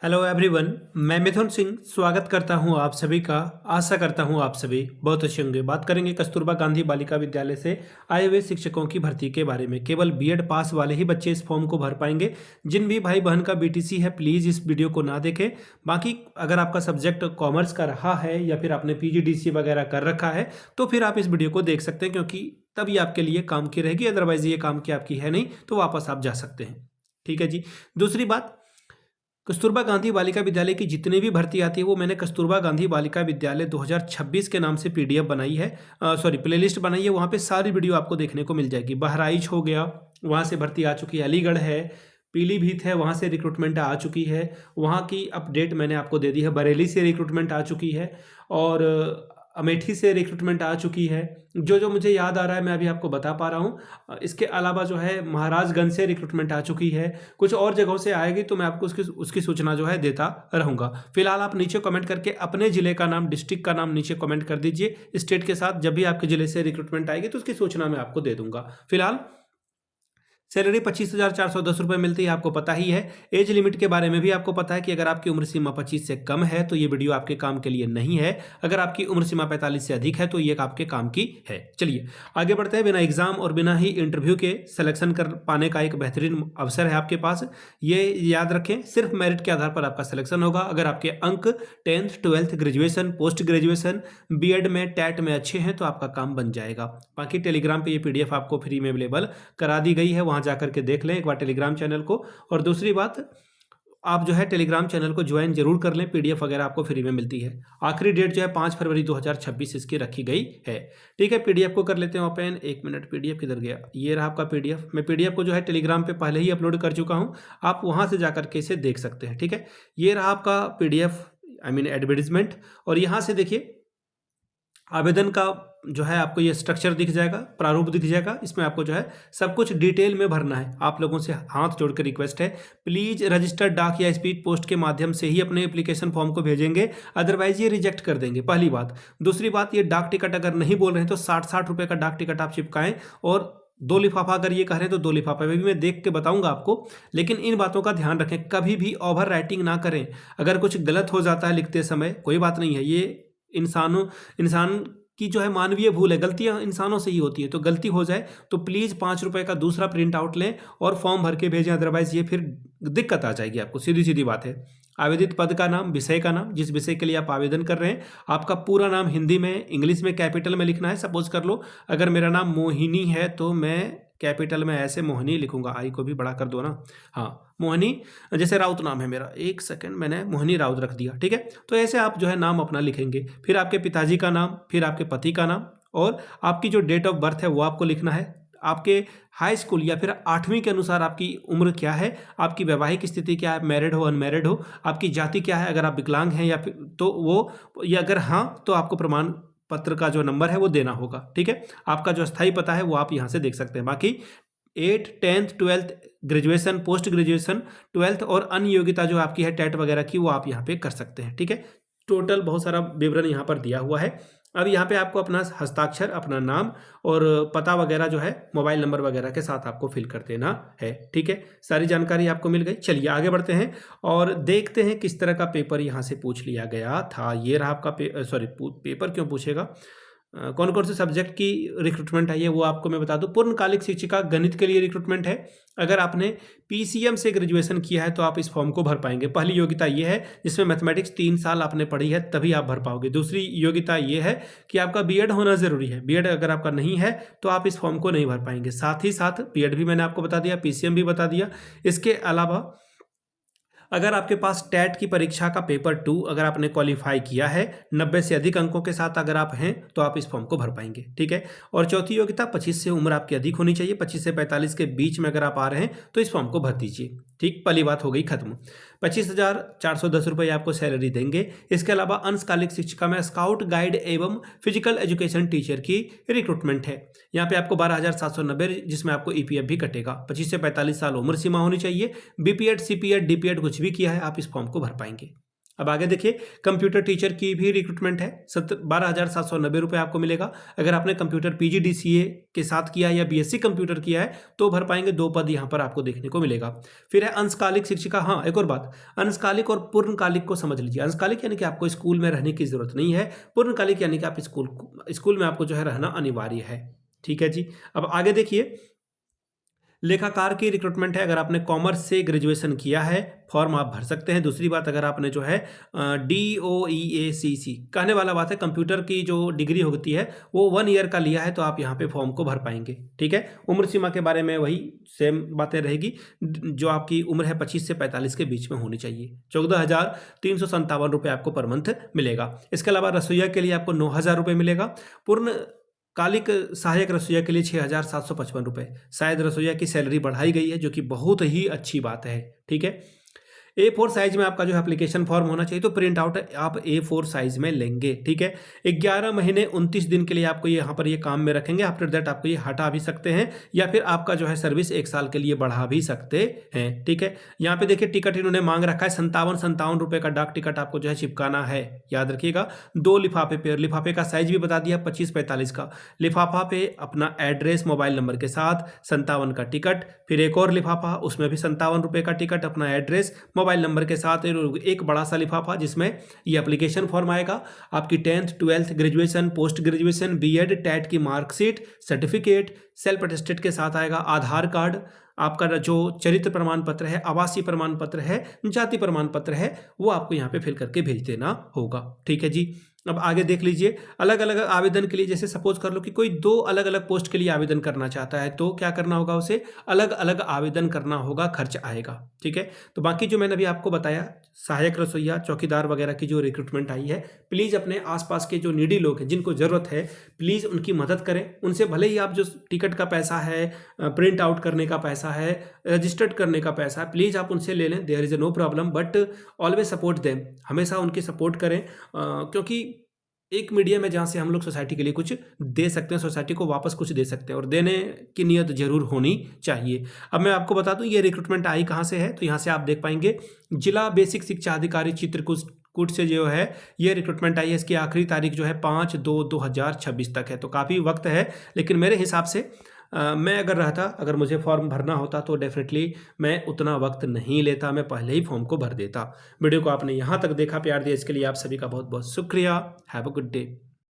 Hello everyone. मैं मिथुन सिंह स्वागत करता हूं आप सभी का। आशा करता हूं आप सभी बहुत अच्छे होंगे। बात करेंगे कस्तूरबा गांधी बालिका विद्यालय से आए हुए शिक्षकों की भर्ती के बारे में। केवल बीएड पास वाले ही बच्चे इस फॉर्म को भर पाएंगे। जिन भी भाई बहन का बीटीसी है प्लीज़ इस वीडियो को ना देखें। बाकी अगर आपका सब्जेक्ट कॉमर्स का रहा है या फिर आपने पीजीडीसी वगैरह कर रखा है तो फिर आप इस वीडियो को देख सकते हैं, क्योंकि तभी आपके लिए काम की रहेगी। अदरवाइज ये काम की आपकी है नहीं तो वापस आप जा सकते हैं। ठीक है जी। दूसरी बात, कस्तूरबा गांधी बालिका विद्यालय की जितनी भी भर्ती आती है वो मैंने कस्तूरबा गांधी बालिका विद्यालय 2026 के नाम से पीडीएफ बनाई है, सॉरी प्लेलिस्ट बनाई है। वहाँ पे सारी वीडियो आपको देखने को मिल जाएगी। बहराइच हो गया, वहाँ से भर्ती आ चुकी है। अलीगढ़ है, पीलीभीत है, वहाँ से रिक्रूटमेंट आ चुकी है। वहाँ की अपडेट मैंने आपको दे दी है। बरेली से रिक्रूटमेंट आ चुकी है और अमेठी से रिक्रूटमेंट आ चुकी है। जो जो मुझे याद आ रहा है मैं अभी आपको बता पा रहा हूँ। इसके अलावा जो है महाराजगंज से रिक्रूटमेंट आ चुकी है। कुछ और जगहों से आएगी तो मैं आपको उसकी सूचना जो है देता रहूँगा। फिलहाल आप नीचे कमेंट करके अपने ज़िले का नाम, डिस्ट्रिक्ट का नाम नीचे कमेंट कर दीजिए स्टेट के साथ। जब भी आपके ज़िले से रिक्रूटमेंट आएगी तो उसकी सूचना मैं आपको दे दूंगा। फिलहाल सैलरी 25,410 रुपये मिलती है, आपको पता ही है। एज लिमिट के बारे में भी आपको पता है कि अगर आपकी उम्र सीमा 25 से कम है तो ये वीडियो आपके काम के लिए नहीं है। अगर आपकी उम्र सीमा 45 से अधिक है तो ये आपके काम की है। चलिए आगे बढ़ते हैं। बिना एग्जाम और बिना ही इंटरव्यू के सिलेक्शन कर पाने का एक बेहतरीन अवसर है आपके पास। ये याद रखें, सिर्फ मेरिट के आधार पर आपका सिलेक्शन होगा। अगर आपके अंक 10th 12th graduation, post graduation, BEd में, टैट में अच्छे हैं तो आपका काम बन जाएगा। बाकी टेलीग्राम पे ये पीडीएफ आपको फ्री में अवेलेबल करा दी गई है, वहाँ जाकर के देख लें एक बार टेलीग्राम चैनल को। और दूसरी बात, आप जो है टेलीग्राम चैनल को ज्वाइन जरूर कर लें, पीडीएफ वगैरह आपको फ्री में मिलती है। आखिरी डेट जो है 5 फरवरी 2026 इसकी रखी गई है। ठीक है, पीडीएफ को कर लेते हैं ओपन। एक मिनट, पीडीएफ किधर गया? ये रहा आपका पीडीएफ। मैं पीडीएफ को जो है टेलीग्राम पे पहले ही अपलोड कर चुका हूँ, आप वहाँ से जाकर के इसे देख सकते हैं। ठीक है, ये रहा आपका पीडीएफ, आई मीन एडवर्टीजमेंट। और यहाँ से देखिए आवेदन का जो है आपको ये स्ट्रक्चर दिख जाएगा, प्रारूप दिख जाएगा। इसमें आपको जो है सब कुछ डिटेल में भरना है। आप लोगों से हाथ जोड़कर रिक्वेस्ट है, प्लीज रजिस्टर्ड डाक या स्पीड पोस्ट के माध्यम से ही अपने एप्लीकेशन फॉर्म को भेजेंगे, अदरवाइज ये रिजेक्ट कर देंगे, पहली बात। दूसरी बात, ये डाक टिकट अगर नहीं बोल रहे हैं तो 60-60 रुपये का डाक टिकट आप चिपकाएं। और 2 लिफाफा अगर ये कह रहे हैं तो 2 लिफाफा भी मैं देख के बताऊंगा आपको। लेकिन इन बातों का ध्यान रखें, कभी भी ओवर राइटिंग ना करें। अगर कुछ गलत हो जाता है लिखते समय कोई बात नहीं है, ये इंसान की जो है मानवीय भूल है, गलतियां इंसानों से ही होती है। तो गलती हो जाए तो प्लीज़ 5 रुपये का दूसरा प्रिंट आउट लें और फॉर्म भर के भेजें, अदरवाइज ये फिर दिक्कत आ जाएगी आपको। सीधी सीधी बात है। आवेदित पद का नाम, विषय का नाम, जिस विषय के लिए आप आवेदन कर रहे हैं, आपका पूरा नाम हिंदी में, इंग्लिश में कैपिटल में लिखना है। सपोज कर लो अगर मेरा नाम मोहिनी है तो मैं कैपिटल में ऐसे मोहिनी लिखूंगा, आई को भी बड़ा कर दो ना, हाँ मोहिनी। जैसे राउत नाम है मेरा, एक सेकंड, मैंने मोहिनी राउत रख दिया। ठीक है, तो ऐसे आप जो है नाम अपना लिखेंगे। फिर आपके पिताजी का नाम, फिर आपके पति का नाम, और आपकी जो डेट ऑफ बर्थ है वो आपको लिखना है। आपके हाई स्कूल या फिर 8वीं के अनुसार आपकी उम्र क्या है, आपकी वैवाहिक स्थिति क्या है, मैरिड हो अनमैरिड हो, आपकी जाति क्या है, अगर आप विकलांग हैं या फिर तो वो, या अगर हाँ तो आपको प्रमाण पत्र का जो नंबर है वो देना होगा। ठीक है, आपका जो स्थायी पता है वो आप यहाँ से देख सकते हैं। बाकी 8th 10th 12th graduation, post graduation, 12th और अन्य योग्यता जो आपकी है टैट वगैरह की, वो आप यहाँ पे कर सकते हैं। ठीक है, टोटल बहुत सारा विवरण यहाँ पर दिया हुआ है। अब यहाँ पे आपको अपना हस्ताक्षर, अपना नाम और पता वगैरह जो है मोबाइल नंबर वगैरह के साथ आपको फिल कर देना है। ठीक है, सारी जानकारी आपको मिल गई। चलिए आगे बढ़ते हैं और देखते हैं किस तरह का पेपर यहाँ से पूछ लिया गया था। ये रहा आपका पेपर क्यों पूछेगा, कौन कौन से सब्जेक्ट की रिक्रूटमेंट आई है वो आपको मैं बता दूं। पूर्णकालिक शिक्षिका गणित के लिए रिक्रूटमेंट है। अगर आपने पीसीएम से ग्रेजुएशन किया है तो आप इस फॉर्म को भर पाएंगे। पहली योग्यता ये है जिसमें मैथमेटिक्स 3 साल आपने पढ़ी है तभी आप भर पाओगे। दूसरी योग्यता ये है कि आपका बीएड होना ज़रूरी है। बीएड अगर आपका नहीं है तो आप इस फॉर्म को नहीं भर पाएंगे। साथ ही साथ बीएड भी मैंने आपको बता दिया, पीसीएम भी बता दिया। इसके अलावा अगर आपके पास टैट की परीक्षा का पेपर 2 अगर आपने क्वालिफाई किया है 90 से अधिक अंकों के साथ अगर आप हैं तो आप इस फॉर्म को भर पाएंगे। ठीक है, और चौथी योग्यता 25 से उम्र आपकी अधिक होनी चाहिए। 25 से 45 के बीच में अगर आप आ रहे हैं तो इस फॉर्म को भर दीजिए। ठीक, पहली बात हो गई खत्म। 25,410 रुपये आपको सैलरी देंगे। इसके अलावा अंशकालिक शिक्षिका में स्काउट गाइड एवं फिजिकल एजुकेशन टीचर की रिक्रूटमेंट है। यहाँ पे आपको 12,790 जिसमें आपको ईपीएफ भी कटेगा। 25 से 45 साल उम्र सीमा होनी चाहिए। बीपीएड, सीपीएड, डीपीएड कुछ भी किया है आप इस फॉर्म को भर पाएंगे। अब आगे देखिए, कंप्यूटर टीचर की भी रिक्रूटमेंट है। 12,790 रुपये आपको मिलेगा। अगर आपने कंप्यूटर पीजीडीसीए के साथ किया है या बीएससी कंप्यूटर किया है तो भर पाएंगे। 2 पद यहाँ पर आपको देखने को मिलेगा। फिर है अंशकालिक शिक्षिका। हाँ, एक और बात, अंशकालिक और पूर्णकालिक को समझ लीजिए। अंशकालिक यानी कि आपको स्कूल में रहने की जरूरत नहीं है। पूर्णकालिक यानी कि आप स्कूल में आपको जो है रहना अनिवार्य है। ठीक है जी। अब आगे देखिए, लेखाकार की रिक्रूटमेंट है। अगर आपने कॉमर्स से ग्रेजुएशन किया है, फॉर्म आप भर सकते हैं। दूसरी बात, अगर आपने जो है DOEACC, कहने वाला बात है, कंप्यूटर की जो डिग्री होती है वो 1 ईयर का लिया है तो आप यहाँ पे फॉर्म को भर पाएंगे। ठीक है। उम्र सीमा के बारे में वही सेम बातें रहेगी, जो आपकी उम्र है 25 से 45 के बीच में होनी चाहिए। 14,357 रुपये आपको पर मंथ मिलेगा। इसके अलावा रसोईया के लिए आपको 9,000 रुपये मिलेगा। पूर्ण कालिक सहायक रसोईया के लिए 6,755 रुपये। शायद रसोईया की सैलरी बढ़ाई गई है, जो कि बहुत ही अच्छी बात है। ठीक है। A4 साइज में आपका जो है एप्लीकेशन फॉर्म होना चाहिए, तो प्रिंट आउट आप A4 साइज में लेंगे। ठीक है। 11 महीने 29 दिन के लिए आपको यहाँ पर ये काम में रखेंगे। आफ्टर दैट आपको ये हटा भी सकते हैं या फिर आपका जो है सर्विस 1 साल के लिए बढ़ा भी सकते हैं। ठीक है। यहाँ पे देखिए, टिकट इन्होंने मांग रखा है 57 रुपये का डाक टिकट आपको जो है चिपकाना है। याद रखिएगा। 2 लिफाफे पे, लिफाफे का साइज भी बता दिया, 25-45 का लिफाफा पे अपना एड्रेस, मोबाइल नंबर के साथ 57 का टिकट। फिर एक और लिफाफा, उसमें भी 57 रुपये का टिकट, अपना एड्रेस, मोबाइल नंबर के साथ एक बड़ा सा लिफाफा जिसमें ये एप्लीकेशन फॉर्म आएगा। आपकी 10th 12th graduation, post graduation, BEd, TET की मार्कशीट, सर्टिफिकेट, सेल्फ अटेस्टेड के साथ आएगा। आधार कार्ड, आपका जो चरित्र प्रमाण पत्र है, आवासीय प्रमाण पत्र है, जाति प्रमाण पत्र है, वो आपको यहाँ पे फिल करके भेज देना होगा। ठीक है जी। अब आगे देख लीजिए, अलग अलग आवेदन के लिए, जैसे सपोज कर लो कि कोई 2 अलग अलग पोस्ट के लिए आवेदन करना चाहता है तो क्या करना होगा, उसे अलग अलग आवेदन करना होगा, खर्च आएगा। ठीक है। तो बाकी जो मैंने अभी आपको बताया, सहायक रसोइया, चौकीदार वगैरह की जो रिक्रूटमेंट आई है, प्लीज़ अपने आसपास के जो नीडी लोग हैं, जिनको ज़रूरत है, प्लीज़ उनकी मदद करें। उनसे भले ही आप जो टिकट का पैसा है, प्रिंट आउट करने का पैसा है, रजिस्टर्ड करने का पैसा है, प्लीज़ आप उनसे ले लें। There is no problem, but always support them. हमेशा उनकी सपोर्ट करें, क्योंकि एक मीडियम है जहाँ से हम लोग सोसाइटी के लिए कुछ दे सकते हैं, सोसाइटी को वापस कुछ दे सकते हैं, और देने की नीयत जरूर होनी चाहिए। अब मैं आपको बता दूं ये रिक्रूटमेंट आई कहाँ से है, तो यहाँ से आप देख पाएंगे, जिला बेसिक शिक्षा अधिकारी चित्रकूट से जो है ये रिक्रूटमेंट आई है। इसकी आखिरी तारीख जो है 5/2/2026 तक है, तो काफ़ी वक्त है। लेकिन मेरे हिसाब से मैं अगर मुझे फॉर्म भरना होता तो डेफिनेटली मैं उतना वक्त नहीं लेता, मैं पहले ही फॉर्म को भर देता। वीडियो को आपने यहाँ तक देखा, प्यार दिया, इसके लिए आप सभी का बहुत बहुत शुक्रिया। Have a good day.